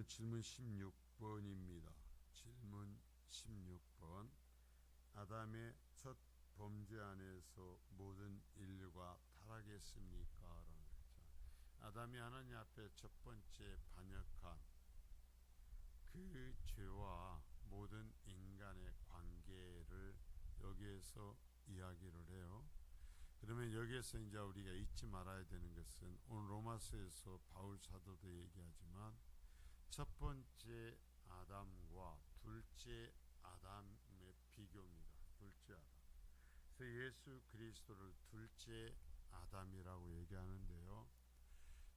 오늘 질문 16번입니다. 질문 16번. 아담의 첫 범죄 안에서 모든 인류가 타락했습니까? 라는 거죠. 아담이 하나님 앞에 첫 번째 반역한 그 죄와 모든 인간의 관계를 여기에서 이야기를 해요. 그러면 여기에서 이제 우리가 잊지 말아야 되는 것은 오늘 로마서에서 바울 사도도 얘기하지만 첫 번째 아담과 둘째 아담의 비교입니다. 둘째 아담. 그래서 예수 그리스도를 둘째 아담이라고 얘기하는데요.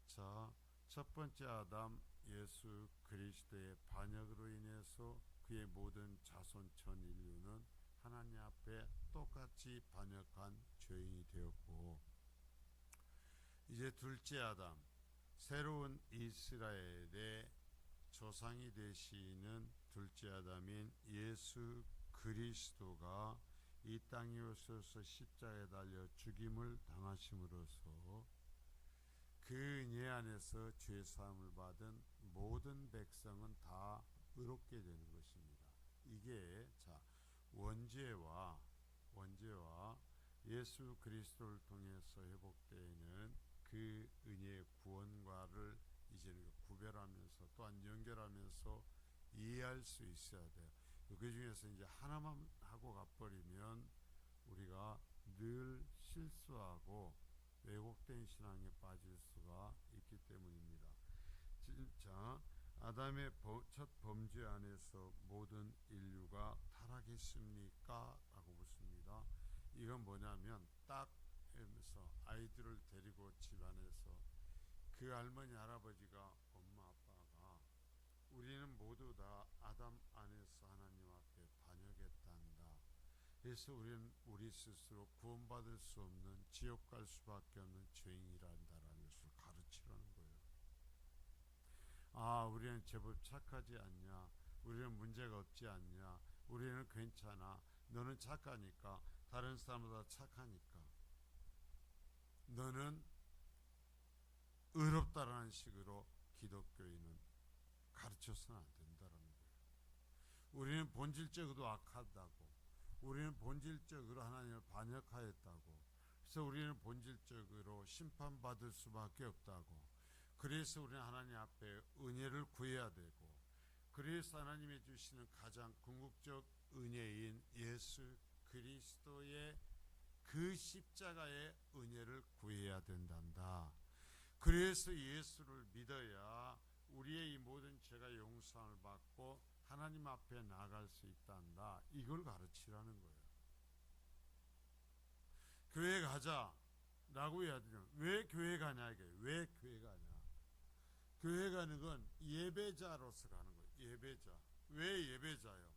자, 첫 번째 아담 예수 그리스도의 반역으로 인해서 그의 모든 자손 전 인류는 하나님 앞에 똑같이 반역한 죄인이 되었고, 이제 둘째 아담, 새로운 이스라엘의 조상이 되시는 둘째 아담인 예수 그리스도가 이 땅에 오셔서 십자가에 달려 죽임을 당하심으로써 그 은혜 안에서 죄사함을 받은 모든 백성은 다 의롭게 되는 것입니다. 이게 원죄와 예수 그리스도를 통해서 회복되는 그 은혜의 구원과를 이제는 구별하면서 또한 연결하면서 이해할 수 있어야 돼요. 그 중에서 이제 하나만 하고 가버리면 우리가 늘 실수하고 왜곡된 신앙에 빠질 수가 있기 때문입니다. 자, 아담의 첫 범죄 안에서 모든 인류가 타락했습니까? 라고 묻습니다. 이건 뭐냐면 딱 하면서 아이들을 데리고 집안에서 그 할머니 할아버지가 엄마 아빠가 우리는 모두 다 아담 안에서 하나님 앞에 반역했단다. 그래서 우리는 우리 스스로 구원받을 수 없는 지옥 갈 수밖에 없는 죄인이란다라는 것을 가르치라는 거예요. 아, 우리는 제법 착하지 않냐? 우리는 문제가 없지 않냐? 우리는 괜찮아. 너는 착하니까, 다른 사람보다 착하니까 너는 의롭다라는 식으로 기독교인은 가르쳐서는 안 된다라는 거예요. 우리는 본질적으로 악하다고, 우리는 본질적으로 하나님을 반역하였다고, 그래서 우리는 본질적으로 심판받을 수밖에 없다고, 그래서 우리는 하나님 앞에 은혜를 구해야 되고, 그래서 하나님이 주시는 가장 궁극적 은혜인 예수 그리스도의 그 십자가의 은혜를 구해야 된단다. 그래서 예수를 믿어야 우리의 이 모든 죄가 용서를 받고 하나님 앞에 나아갈 수 있단다. 이걸 가르치라는 거예요. 교회 가자라고 해야 되냐? 왜 교회 가냐 이게? 왜 교회 가냐? 교회 가는 건 예배자로서 가는 거예요. 예배자. 왜 예배자요?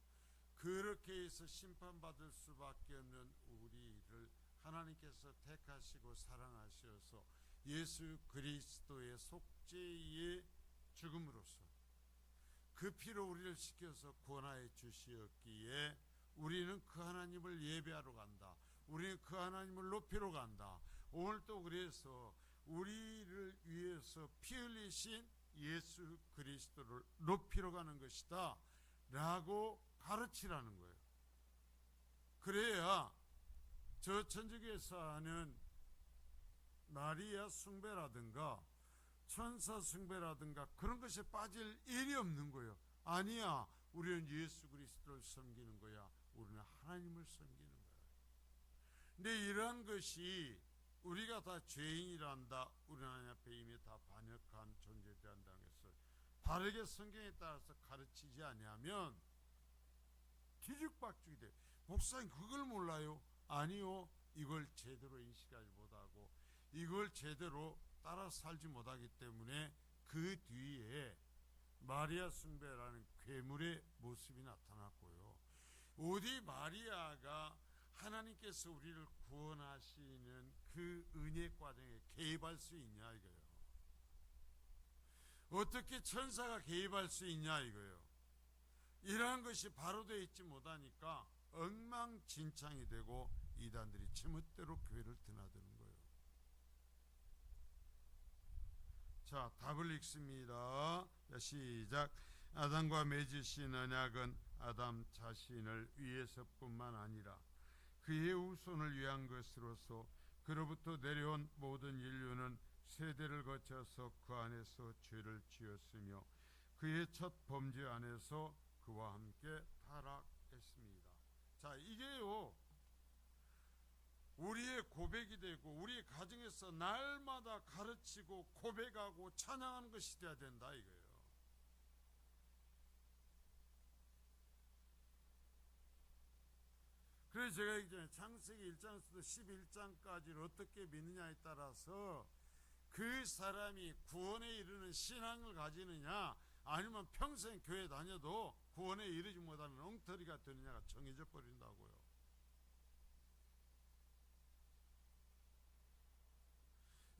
그렇게 해서 심판받을 수밖에 없는 우리를 하나님께서 택하시고 사랑하셔서 예수 그리스도의 속죄의 죽음으로써 그 피로 우리를 씻겨서 구원하여 주시었기에 우리는 그 하나님을 예배하러 간다. 우리는 그 하나님을 높이러 간다. 오늘 또 그래서 우리를 위해서 피 흘리신 예수 그리스도를 높이러 가는 것이다 라고 가르치라는 거예요. 그래야 저 천주교에서 하는 마리아 숭배라든가 천사 숭배라든가 그런 것에 빠질 일이 없는 거예요. 아니야, 우리는 예수 그리스도를 섬기는 거야. 우리는 하나님을 섬기는 거야. 근데 이러한 것이 우리가 다 죄인이란다, 우리 하나님 앞에 이미 다 반역한 존재들한다는 것을 바르게 성경에 따라서 가르치지 아니하면 뒤죽박죽이 돼요. 목사님 그걸 몰라요? 아니요, 이걸 제대로 인식하지 못하고 이걸 제대로 따라 살지 못하기 때문에 그 뒤에 마리아 숭배라는 괴물의 모습이 나타났고요. 어디 마리아가 하나님께서 우리를 구원하시는 그 은혜 과정에 개입할 수 있냐 이거예요. 어떻게 천사가 개입할 수 있냐 이거예요. 이러한 것이 바로 되어 있지 못하니까 엉망진창이 되고 이단들이 제멋대로 교회를 드나드는 거예요. 자, 답을 읽습니다. 자, 시작. 아담과 맺으신 언약은 아담 자신을 위해서뿐만 아니라 그의 후손을 위한 것으로서 그로부터 내려온 모든 인류는 세대를 거쳐서 그 안에서 죄를 지었으며 그의 첫 범죄 안에서 그와 함께 타락했습니다. 자, 이게요 우리의 고백이 되고 우리 가정에서 날마다 가르치고 고백하고 찬양하는 것이 되어야 된다 이거예요. 그래서 제가 이제 창세기 1장에서도 11장까지를 어떻게 믿느냐에 따라서 그 사람이 구원에 이르는 신앙을 가지느냐 아니면 평생 교회 다녀도 구원에 이르지 못하는 엉터리가 되느냐가 정해져 버린다고요.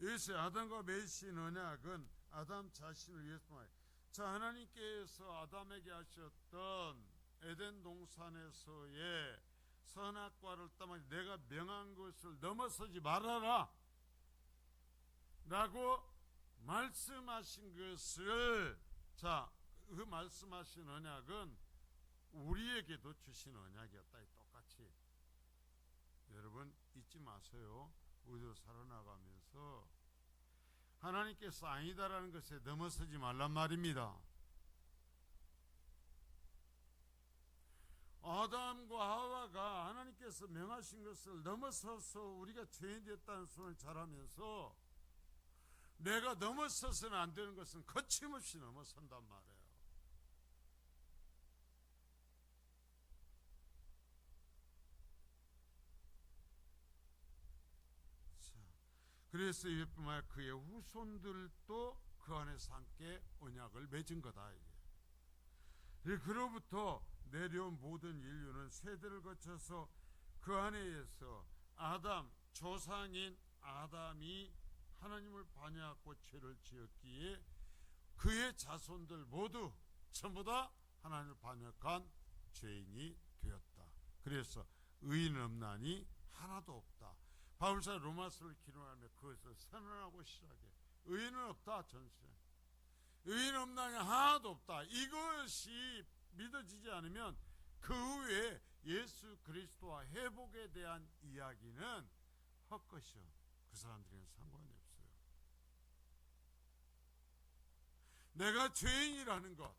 여기서 아담과 맺으신 언약은 아담 자신을 위해서만. 자, 하나님께서 아담에게 하셨던 에덴 동산에서의 선악과를 따먹 내가 명한 것을 넘어서지 말아라 라고 말씀하신 것을, 자, 그 말씀하신 언약은 우리에게도 주신 언약이었다. 똑같이 여러분 잊지 마세요. 우리도 살아나가면서 하나님께서 아니다라는 것에 넘어서지 말란 말입니다. 아담과 하와가 하나님께서 명하신 것을 넘어서서 우리가 죄인이 됐다는 소리를 잘하면서 내가 넘어서서는 안 되는 것은 거침없이 넘어선단 말이에요. 자, 그래서 이뿐만 그의 후손들도 그 안에서 함께 언약을 맺은 거다. 이게. 그로부터 내려온 모든 인류는 세대를 거쳐서 그 안에서 아담, 조상인 아담이 하나님을 반역하고 죄를 지었기에 그의 자손들 모두 전부 다 하나님을 반역한 죄인이 되었다. 그래서 의인 없나니 하나도 없다. 바울사 로마서를 기록하며 그것을 선언하고 시작해. 의인은 없다. 전체 의인 없나니 하나도 없다. 이것이 믿어지지 않으면 그 후에 예수 그리스도와 회복에 대한 이야기는 헛것이요. 그 사람들에게는 상관이 없어요. 내가 죄인이라는 것,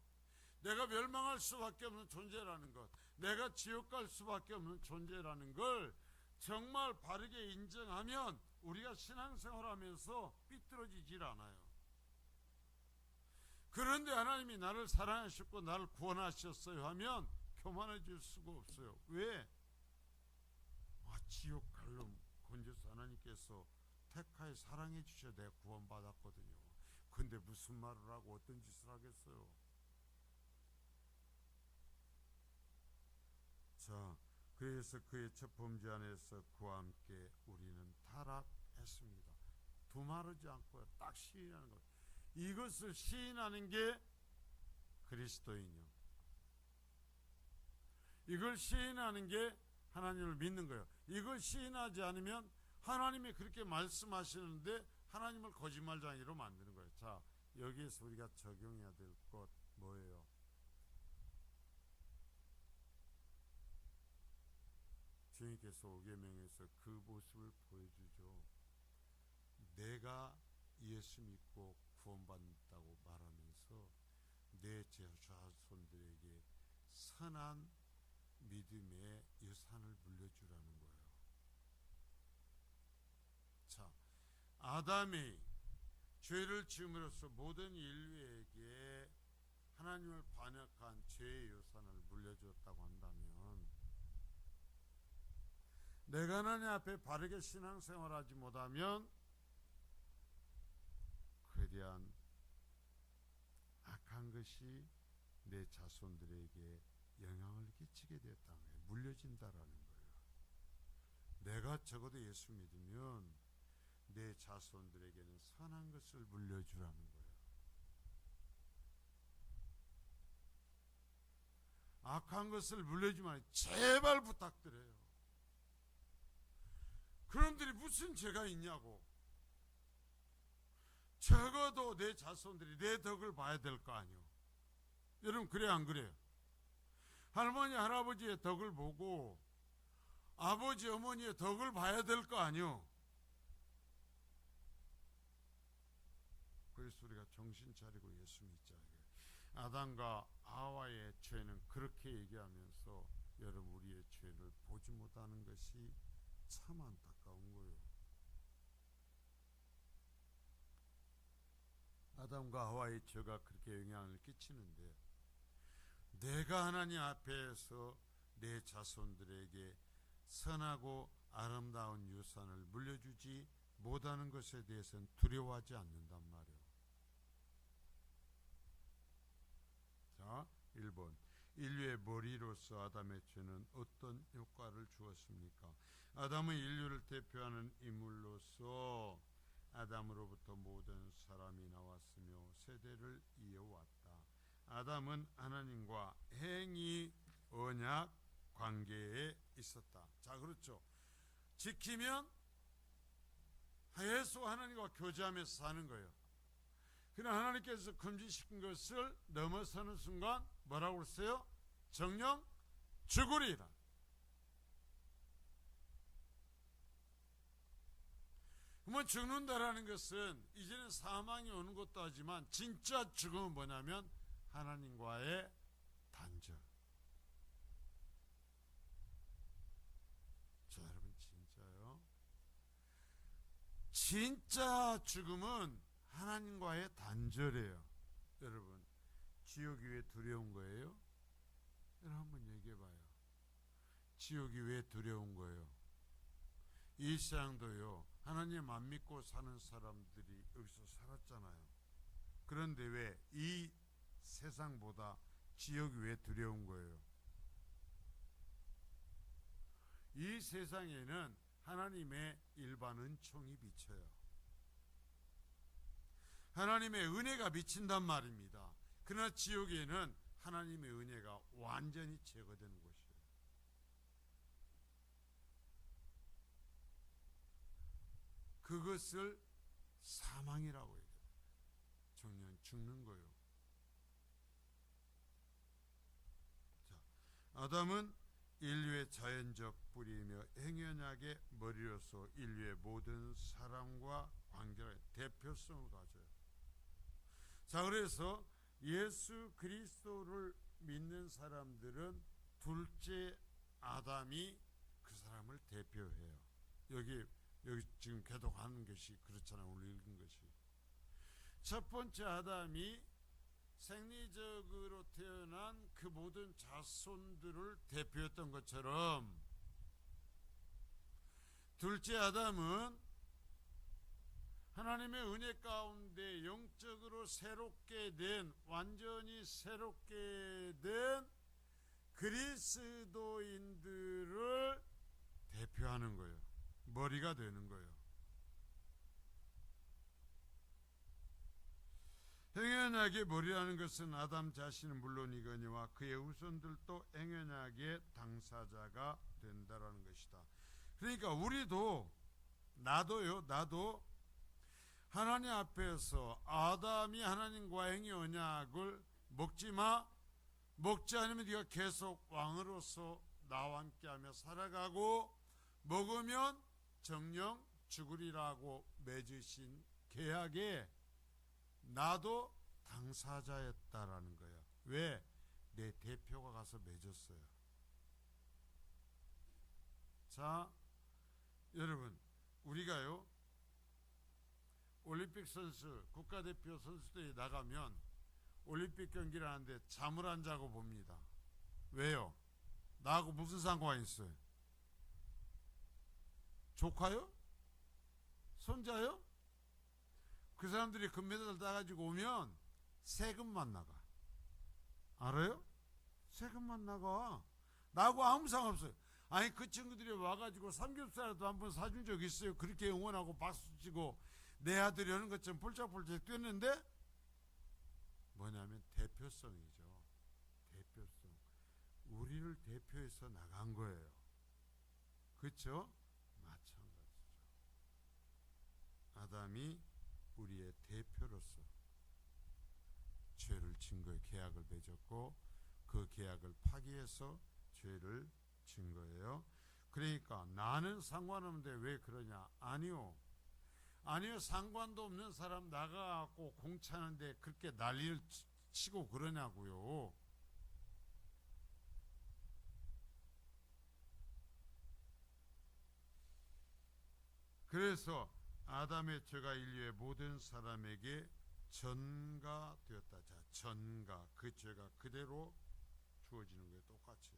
내가 멸망할 수밖에 없는 존재라는 것, 내가 지옥 갈 수밖에 없는 존재라는 걸 정말 바르게 인정하면 우리가 신앙생활하면서 삐뚤어지질 않아요. 그런데 하나님이 나를 사랑하셨고 나를 구원하셨어요 하면 교만해질 수가 없어요. 왜? 지옥 갈름 건져서 하나님께서 택하여 사랑해 주셔 내가 구원받았거든요. 근데 무슨 말을 하고 어떤 짓을 하겠어요? 자, 그래서 그의 첫 범죄 안에서 그와 함께 우리는 타락했습니다. 두말하지 않고 딱 시인하는 것. 이것을 시인하는 게 그리스도인이요. 이걸 시인하는 게 하나님을 믿는 거예요. 이걸 시인하지 않으면 하나님이 그렇게 말씀하시는데 하나님을 거짓말쟁이로 만드는 거예요. 자, 여기에서 우리가 적용해야 될 것 뭐예요? 주님께서 오계명에서 그 모습을 보여주죠. 내가 예수 믿고 구원받는다고 말하면서 내 자손들에게 선한 믿음의 유산을 물려주라는 거예요. 자, 아담이 죄를 지음으로써 모든 인류에게 하나님을 반역한 죄의 유산을 물려주었다고 한다면 내가 하나님 앞에 바르게 신앙생활하지 못하면 그에 대한 악한 것이 내 자손들에게 영향을 끼치게 되었다는 거예요. 물려진다라는 거예요. 내가 적어도 예수 믿으면 내 자손들에게는 선한 것을 물려주라는 거예요. 악한 것을 물려주면 제발 부탁드려요. 그놈들이 무슨 죄가 있냐고. 적어도 내 자손들이 내 덕을 봐야 될 거 아니오. 여러분 그래 안 그래요? 할머니 할아버지의 덕을 보고 아버지 어머니의 덕을 봐야 될 거 아니오. 그래서 우리가 정신 차리고 예수 믿자. 아담과 하와의 죄는 그렇게 얘기하면서 여러분 우리의 죄를 보지 못하는 것이 참 안타까운 거예요. 아담과 하와의 죄가 그렇게 영향을 끼치는데 내가 하나님 앞에서 내 자손들에게 선하고 아름다운 유산을 물려주지 못하는 것에 대해서는 두려워하지 않는단 말이에요. 자, 1번. 인류의 머리로서 아담의 죄는 어떤 효과를 주었습니까? 아담은 인류를 대표하는 인물로서 아담으로부터 모든 사람이 나왔으며 세대를 이어왔다. 아담은 하나님과 행위 언약 관계에 있었다. 자, 그렇죠. 지키면 예수 하나님과 교제하면서 사는 거예요. 그러나 하나님께서 금지시킨 것을 넘어서는 순간 뭐라고 그랬어요? 정령 죽으리라. 그러면 죽는다라는 것은 이제는 사망이 오는 것도 하지만 진짜 죽음은 뭐냐면 하나님과의 단절. 자, 여러분 진짜요? 진짜 죽음은 하나님과의 단절이에요. 여러분 지옥이 왜 두려운 거예요? 여러분 한번 얘기해봐요. 지옥이 왜 두려운 거예요? 이 세상도요 하나님 안 믿고 사는 사람들이 여기서 살았잖아요. 그런데 왜 이 세상보다 지옥이 왜 두려운 거예요? 이 세상에는 하나님의 일반 은총이 비쳐요. 하나님의 은혜가 비친단 말입니다. 그러나 지옥에는 하나님의 은혜가 완전히 제거되는 곳이에요. 그것을 사망이라고 해요. 정녕 죽는 거예요. 자, 아담은 인류의 자연적 뿌리이며 행연약의 머리로서 인류의 모든 사람과 관계의 대표성을 가져요. 자, 그래서 예수 그리스도를 믿는 사람들은 둘째 아담이 그 사람을 대표해요. 여기 지금 계속하는 것이 그렇잖아요. 오늘 읽은 것이. 첫 번째 아담이 생리적으로 태어난 그 모든 자손들을 대표했던 것처럼 둘째 아담은 하나님의 은혜 가운데 영적으로 새롭게 된, 완전히 새롭게 된 그리스도인들을 대표하는 거예요. 머리가 되는 거예요. 행연약의 머리라는 것은 아담 자신은 물론이거니와 그의 후손들도 행연약의 당사자가 된다라는 것이다. 그러니까 우리도 나도 하나님 앞에서 아담이 하나님과 행위 언약을 먹지마, 먹지 않으면 네가 계속 왕으로서 나와 함께하며 살아가고 먹으면 정령 죽으리라고 맺으신 계약에 나도 당사자였다라는 거야. 왜? 내 대표가 가서 맺었어요. 자, 여러분 우리가요 올림픽 선수, 국가대표 선수들이 나가면 올림픽 경기를 하는데 잠을 안 자고 봅니다. 왜요? 나하고 무슨 상관이 있어요? 조카요? 손자요? 그 사람들이 금메달 따가지고 오면 세금만 나가. 알아요? 세금만 나가. 나하고 아무 상관없어요. 아니 그 친구들이 와가지고 삼겹살도 한번 사준 적 있어요. 그렇게 응원하고 박수치고 내 아들이 하는 것처럼 폴짝폴짝 뛰었는데 뭐냐면 대표성이죠. 대표성. 우리를 대표해서 나간 거예요. 그렇죠? 마찬가지죠. 아담이 우리의 대표로서 죄를 진 거예요. 계약을 맺었고 그 계약을 파기해서 죄를 진 거예요. 그러니까 나는 상관없는데 왜 그러냐? 아니요. 상관도 없는 사람 나가갖고 공차는데 그렇게 난리를 치고 그러냐고요. 그래서 아담의 죄가 인류의 모든 사람에게 전가되었다. 자, 전가. 그 죄가 그대로 주어지는 거예요. 똑같이.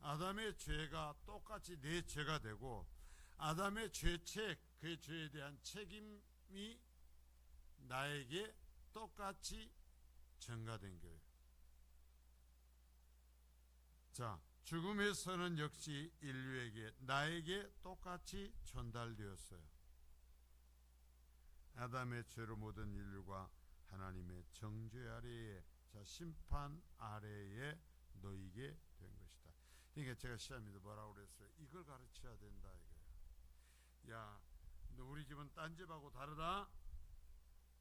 아담의 죄가 똑같이 내 죄가 되고 아담의 죄책, 그 죄에 대한 책임이 나에게 똑같이 전가된 거예요. 자, 죽음에서는 역시 인류에게, 나에게 똑같이 전달되었어요. 아담의 죄로 모든 인류가 하나님의 정죄 아래에, 자, 심판 아래에 놓이게 된 것이다. 그러니까 제가 시험에도 뭐라고 그랬어요? 이걸 가르쳐야 된다 이거예요. 야, 너 우리 집은 딴 집하고 다르다.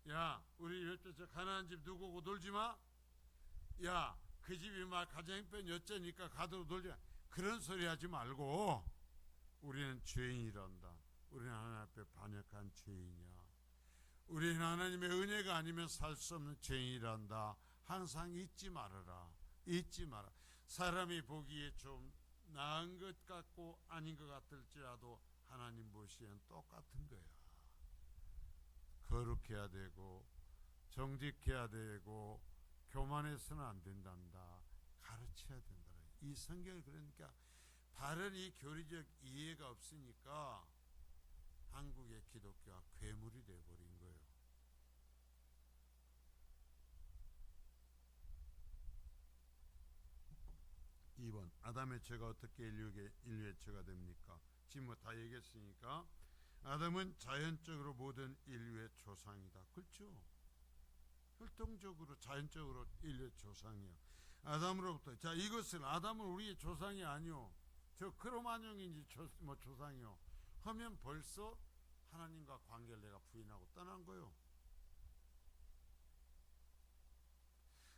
야, 우리 이럴 때 저 가난한 집 누구고 놀지 마. 야, 그 집이 막 가정형편 여쩌니까 가도 놀지 마. 그런 소리 하지 말고 우리는 죄인이란다. 우리는 하나님 앞에 반역한 죄인이야. 우리는 하나님의 은혜가 아니면 살 수 없는 죄인이란다. 항상 잊지 말아라. 잊지 마라. 사람이 보기에 좀 나은 것 같고 아닌 것 같을지라도 하나님 보시기엔 똑같은 거야. 거룩해야 되고 정직해야 되고 교만해서는 안 된단다. 가르쳐야 된다. 이 성경을 그러니까 바른 이 교리적 이해가 없으니까 한국의 기독교가 괴물이 되어버린 거예요. 2번, 아담의 죄가 어떻게 인류의 죄가 됩니까? 지금 뭐 다 얘기했으니까. 아담은 자연적으로 모든 인류의 조상이다. 그렇죠? 혈통적으로 자연적으로 인류의 조상이야. 아담으로부터. 자, 이것을 아담은 우리의 조상이 아니요. 저 크로마뇽인지 조상이요. 하면 벌써 하나님과 관계를 내가 부인하고 떠난 거요.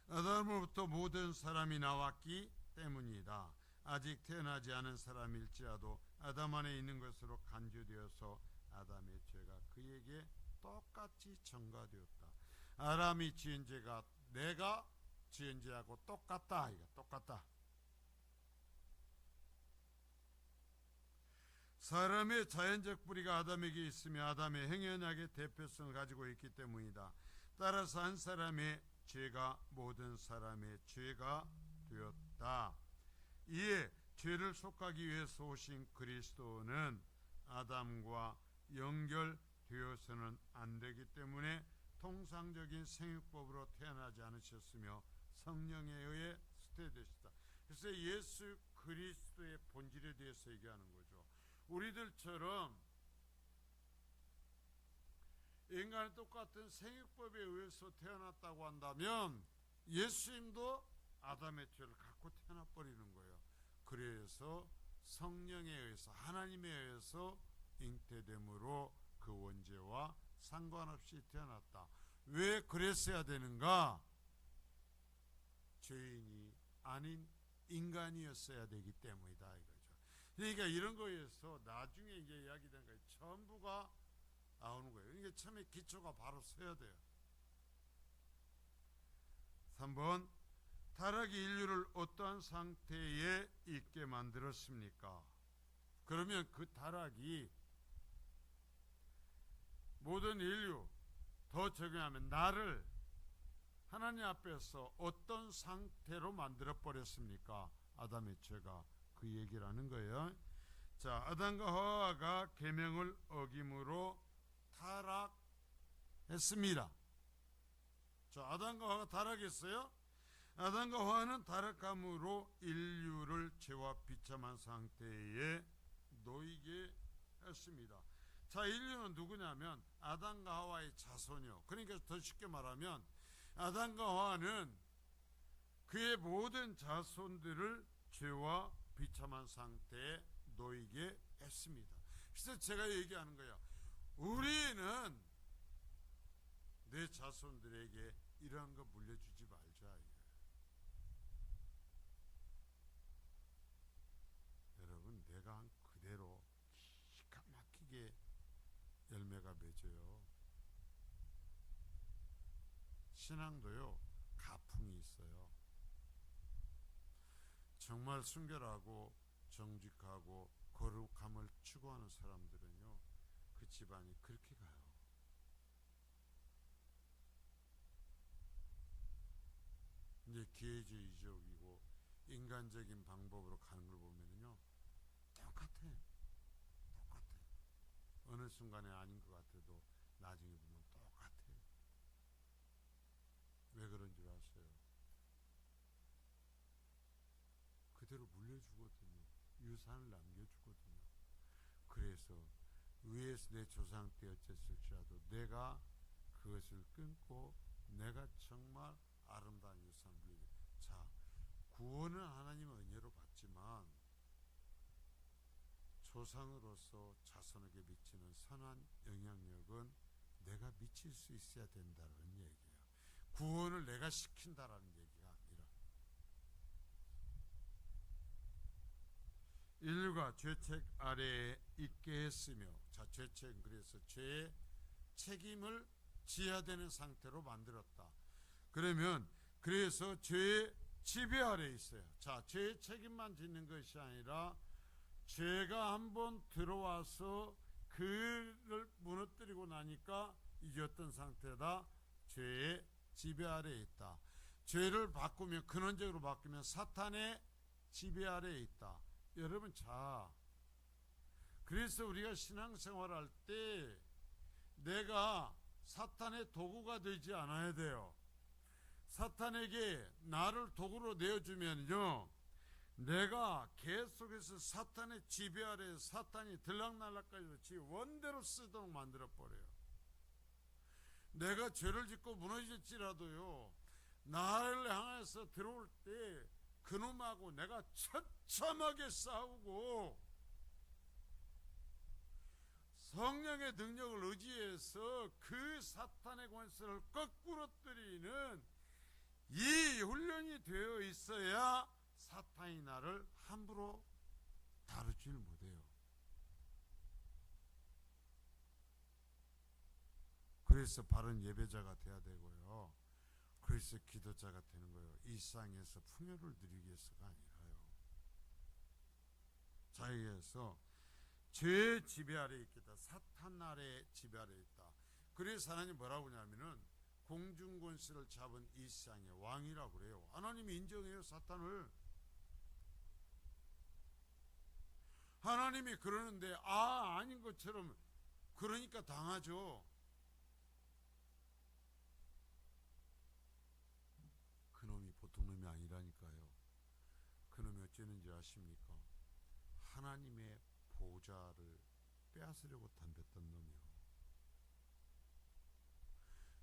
아담으로부터 모든 사람이 나왔기 때문이다. 아직 태어나지 않은 사람일지라도 아담 안에 있는 것으로 간주되어서 아담의 죄가 그에게 똑같이 전가되었다. 아담이 지은 죄가 내가 지은 죄하고 똑같다. 이거 똑같다. 사람의 자연적 뿌리가 아담에게 있으며 아담의 행연약의 대표성을 가지고 있기 때문이다. 따라서 한 사람의 죄가 모든 사람의 죄가 되었다. 이에 죄를 속하기 위해서 오신 그리스도는 아담과 연결되어서는 안 되기 때문에 통상적인 생육법으로 태어나지 않으셨으며 성령에 의해 수태되셨다. 그래서 예수 그리스도의 본질에 대해서 얘기하는 거죠. 우리들처럼 인간은 똑같은 생육법에 의해서 태어났다고 한다면 예수님도 아담의 죄를 갖고 태어나버리는 거예요. 그래서 성령에 의해서 하나님에 의해서 잉태됨으로 그 원죄와 상관없이 태어났다. 왜 그랬어야 되는가? 죄인이 아닌 인간이었어야 되기 때문이다 이거죠. 그러니까 이런 거에서 나중에 이제 이야기된 거 전부가 나오는 거예요. 이게 처음에 기초가 바로 서야 돼요. 3번, 타락이 인류를 어떠한 상태에 있게 만들었습니까? 그러면 그 타락이 모든 인류, 더 적용하면 나를 하나님 앞에서 어떤 상태로 만들어 버렸습니까? 아담의 죄가 그 얘기를 하는 거예요. 자, 아담과 하와가 계명을 어김으로 타락했습니다. 자, 아담과 하와가 타락했어요. 아담과 하와는 타락함으로 인류를 죄와 비참한 상태에 놓이게 했습니다. 자, 인류는 누구냐면 아담과 하와의 자손이요. 그러니까 더 쉽게 말하면 아담과 하와는 그의 모든 자손들을 죄와 비참한 상태에 놓이게 했습니다. 그래서 제가 얘기하는 거예요. 우리는 자손들에게 이러한 거 물려주지 말자. 여러분, 내가 한 그대로 기가 막히게 열매가 맺어요. 신앙도요, 가풍이 있어요. 정말 순결하고 정직하고 거룩함을 추구하는 사람들은요, 그 집안이 그렇게 가요. 이제 기회주의적이고 인간적인 방법으로 가는 걸 보면은요, 똑같아. 어느 순간에 아닌 것 같아도 나중에 보면 똑같아. 왜 그런 줄 아세요? 그대로 물려주거든요. 유산을 남겨주거든요. 그래서 위에서 내 조상 때 어쨌을지라도 내가 그것을 끊고 내가 정말 아름다운 유산을 물려. 자, 구원은 하나님의 은혜로 받지만 조상으로서 자손에게 미치는 선한 영향력은 내가 미칠 수 있어야 된다는 얘기예요. 구원을 내가 시킨다라는 얘기가 아니라. 인류가 죄책 아래에 있게 했으며, 자, 죄책은 그래서 죄의 책임을 지어야 되는 상태로 만들었다. 그러면 그래서 죄의 지배 아래에 있어요. 자, 죄의 책임만 짓는 것이 아니라 죄가 한번 들어와서 그를 무너뜨리고 나니까 이제 어떤 상태다? 죄의 지배 아래에 있다. 죄를 바꾸면, 근원적으로 바꾸면 사탄의 지배 아래에 있다. 여러분, 자, 그래서 우리가 신앙생활할 때 내가 사탄의 도구가 되지 않아야 돼요. 사탄에게 나를 도구로 내어주면요, 내가 계속해서 사탄의 지배 아래 사탄이 들락날락까지 지 원대로 쓰도록 만들어버려요. 내가 죄를 짓고 무너질지라도요, 나를 향해서 들어올 때 그놈하고 내가 처참하게 싸우고 성령의 능력을 의지해서 그 사탄의 권세를 거꾸로뜨리는 이 훈련이 되어 있어야 사탄이 나를 함부로 다루질 못해요. 그래서 바른 예배자가 돼야 되고요. 그래서 기도자가 되는 거예요. 이 세상에서 풍요를 누리기 위해서가 아니라요. 자기에서 죄의 지배 아래에 있겠다. 사탄 아래의 지배 아래에 있다. 그래서 하나님 뭐라고 하냐면은 공중권세를 잡은 이 세상의 왕이라고 그래요. 하나님이 인정해요, 사탄을. 하나님이 그러는데 아닌 것처럼 그러니까 당하죠. 그놈이 보통 놈이 아니라니까요. 그놈이 어쩌는지 아십니까? 하나님의 보좌를 빼앗으려고 덤볐던 놈이요.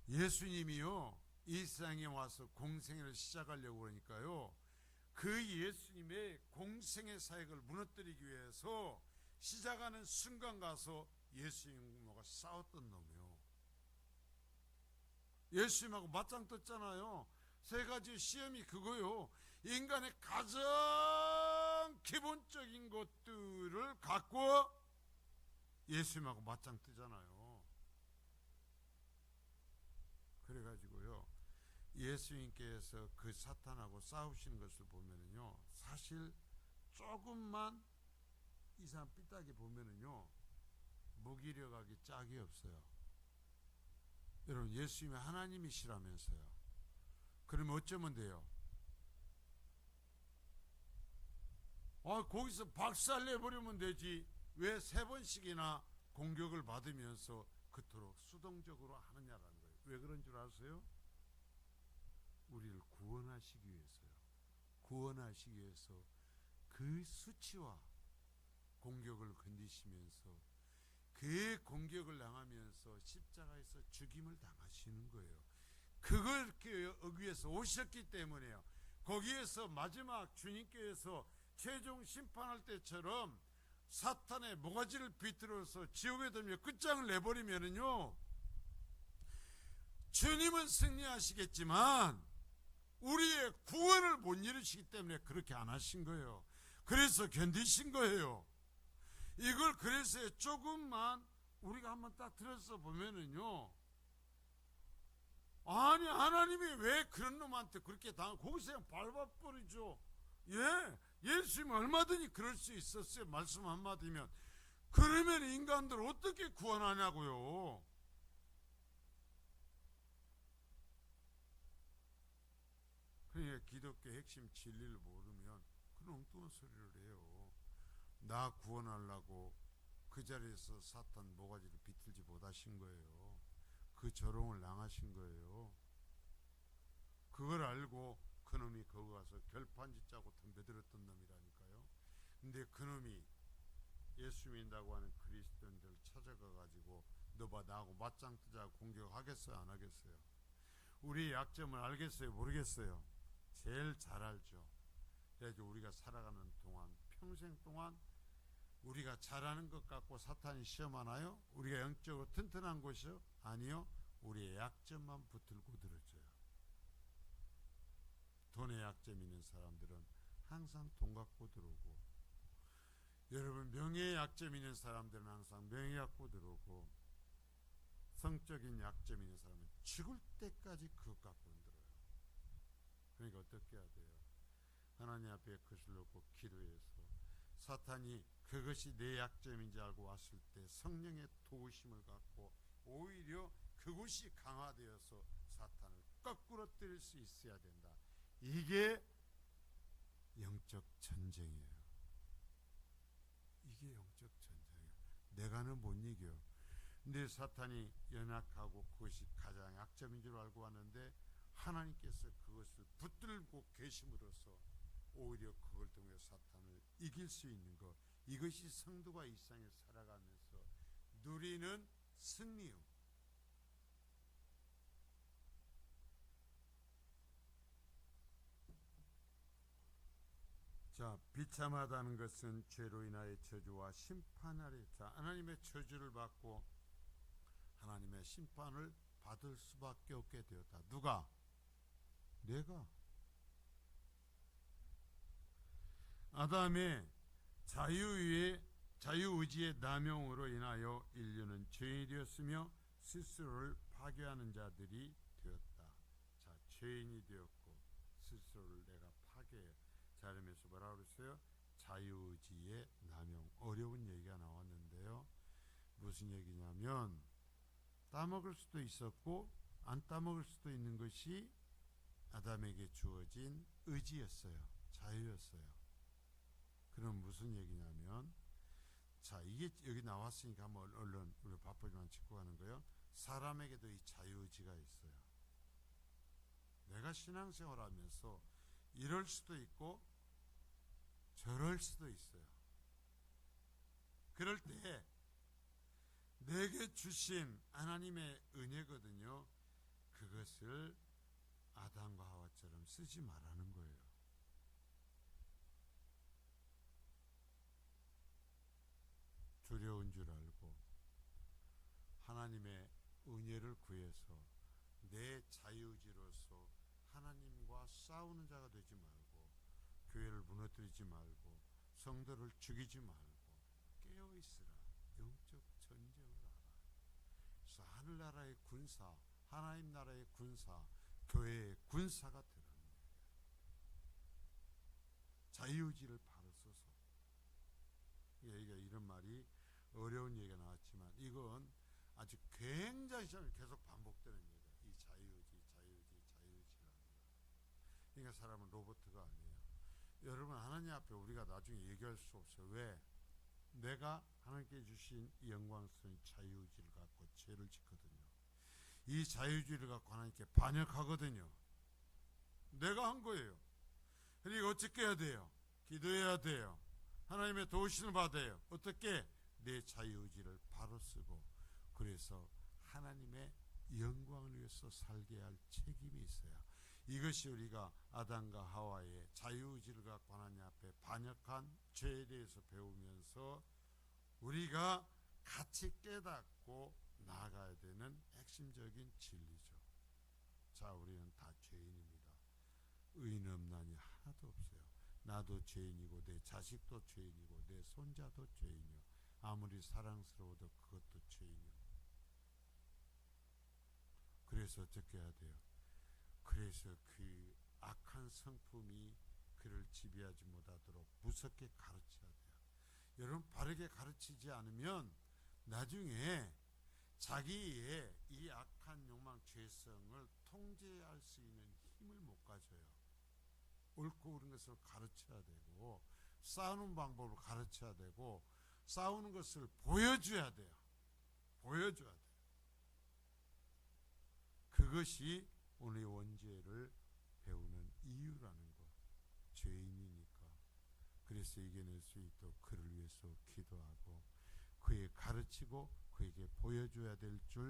예수님이요, 이 세상에 와서 공생애를 시작하려고 그러니까요, 그 예수님의 공생애 사역을 무너뜨리기 위해서 시작하는 순간 가서 예수님하고 싸웠던 놈이요. 예수님하고 맞짱 떴잖아요. 세 가지 시험이 그거요. 인간의 가장 기본적인 것들을 갖고 예수님하고 맞짱 뜨잖아요. 그래가지고요, 예수님께서 그 사탄하고 싸우시는 것을 보면은요, 사실 조금만 이상 삐딱이 보면은요, 무기력하기 짝이 없어요. 여러분, 예수님이 하나님이시라면서요. 그러면 어쩌면 돼요? 거기서 박살내버리면 되지. 왜 3번씩이나 공격을 받으면서 그토록 수동적으로 하느냐라는 거예요. 왜 그런 줄 아세요? 우리를 구원하시기 위해서요. 구원하시기 위해서 그 수치와 공격을 견디시면서 그 공격을 당하면서 십자가에서 죽임을 당하시는 거예요. 그걸 위해서 오셨기 때문에요. 거기에서 마지막 주님께서 최종 심판할 때처럼 사탄의 모가지를 비틀어서 지옥에 던져 끝장을 내버리면은요, 주님은 승리하시겠지만 우리의 구원을 못 이루시기 때문에 그렇게 안 하신 거예요. 그래서 견디신 거예요. 이걸 그래서 조금만 우리가 한번 딱 들어서 보면은요, 아니 하나님이 왜 그런 놈한테 그렇게 거기서 그냥 밟아버리죠. 예수님 얼마든지 그럴 수 있었어요. 말씀 한마디면. 그러면 인간들 어떻게 구원하냐고요. 그러니까 기독교 핵심 진리를 모르면 그런 엉뚱한 소리를 해요. 나 구원하려고 그 자리에서 사탄 모가지를 비틀지 못하신 거예요. 그 조롱을 당하신 거예요. 그걸 알고 그놈이 거기 가서 결판지 짜고 덤벼들었던 놈이라니까요. 근데 그놈이 예수 믿는다고 하는 그리스도인들 찾아가가지고 너봐 나하고 맞짱 뜨자고 공격하겠어요? 안 하겠어요? 우리의 약점을 알겠어요? 모르겠어요? 제일 잘 알죠. 그래서 우리가 살아가는 동안, 평생 동안 우리가 잘하는 것 같고 사탄이 시험하나요? 우리가 영적으로 튼튼한 것이요? 아니요. 우리의 약점만 붙들고 들어줘요. 돈의 약점 있는 사람들은 항상 돈 갖고 들어오고, 여러분 명예의 약점 있는 사람들은 항상 명예 갖고 들어오고, 성적인 약점 있는 사람은 죽을 때까지 그것 갖고 들어요. 그러니까 어떻게 해야 돼요? 하나님 앞에 그것을 놓고 기도해서 사탄이 그것이 내 약점인지 알고 왔을 때 성령의 도우심을 갖고 오히려 그것이 강화되어서 사탄을 거꾸로 때릴 수 있어야 된다. 이게 영적 전쟁이에요. 이게 영적 전쟁이에요. 내가는 못 이겨. 근데 사탄이 연약하고 그것이 가장 약점인 줄 알고 왔는데 하나님께서 그것을 붙들고 계심으로써 오히려 그걸 통해 사탄을 이길 수 있는 것, 이것이 성도가 이 세상에 살아가면서 누리는 승리요. 자, 비참하다는 것은 죄로 인하여 저주와 심판 아래, 자, 하나님의 저주를 받고 하나님의 심판을 받을 수밖에 없게 되었다. 누가? 내가. 아담의 자유의지의 남용으로 인하여 인류는 죄인이 되었으며 스스로를 파괴하는 자들이 되었다. 자, 죄인이 되었고 스스로를 내가 파괴해. 자, 이러면서 뭐라고 그랬어요? 자유의지의 남용. 어려운 얘기가 나왔는데요. 무슨 얘기냐면 따먹을 수도 있었고 안 따먹을 수도 있는 것이 아담에게 주어진 의지였어요. 자유였어요. 그럼 무슨 얘기냐면, 자, 이게 여기 나왔으니까 한번 얼른 우리 바쁘지만 짚고 가는 거예요. 사람에게도 이 자유의지가 있어요. 내가 신앙생활 하면서 이럴 수도 있고 저럴 수도 있어요. 그럴 때 내게 주신 하나님의 은혜거든요. 그것을 아담과 하와처럼 쓰지 말라는 거예요. 두려운 줄 알고 하나님의 은혜를 구해서 내 자유의지로서 하나님과 싸우는 자가 되지 말고, 교회를 무너뜨리지 말고, 성도를 죽이지 말고 깨어있으라. 영적 전쟁을 하라. 그래서 하늘나라의 군사, 하나님 나라의 군사, 교회의 군사가 되라는 거예요. 자유의지를 바로 써서. 여기가 이런 말이 어려운 얘기가 나왔지만 이건 아주 굉장히 계속 반복되는 얘기예요. 이 자유의지라는 거예요. 그러니까 사람은 로봇가 아니에요. 여러분, 하나님 앞에 우리가 나중에 얘기할 수 없어요. 왜? 내가 하나님께 주신 이 영광스러운 자유의지를 갖고 죄를 짓거든요. 이 자유의지를 갖고 하나님께 반역하거든요. 내가 한 거예요. 그러니까 어떻게 해야 돼요? 기도해야 돼요. 하나님의 도우심을 받아요. 어떻게? 내 자유의지를 바로 쓰고, 그래서 하나님의 영광을 위해서 살게 할 책임이 있어요. 이것이 우리가 아담과 하와의 자유의지를 갖고 하나님 앞에 반역한 죄에 대해서 배우면서 우리가 같이 깨닫고 나아가야 되는 핵심적인 진리죠. 자, 우리는 다 죄인입니다. 의인 없나니 하나도 없어요. 나도 죄인이고 내 자식도 죄인이고 내 손자도 죄인이요. 아무리 사랑스러워도 그것도 죄인이요. 그래서 어떻게 해야 돼요? 그래서 그 악한 성품이 그를 지배하지 못하도록 무섭게 가르쳐야 돼요. 여러분, 바르게 가르치지 않으면 나중에 자기의 이 악한 욕망, 죄성을 통제할 수 있는 힘을 못 가져요. 옳고 그른 것을 가르쳐야 되고, 싸우는 방법을 가르쳐야 되고, 싸우는 것을 보여줘야 돼요. 보여줘야 돼요. 그것이 오늘 원죄를 배우는 이유라는 것. 죄인이니까. 그래서 이겨낼 수 있도록 그를 위해서 기도하고, 그에 가르치고 그에게 보여줘야 될 줄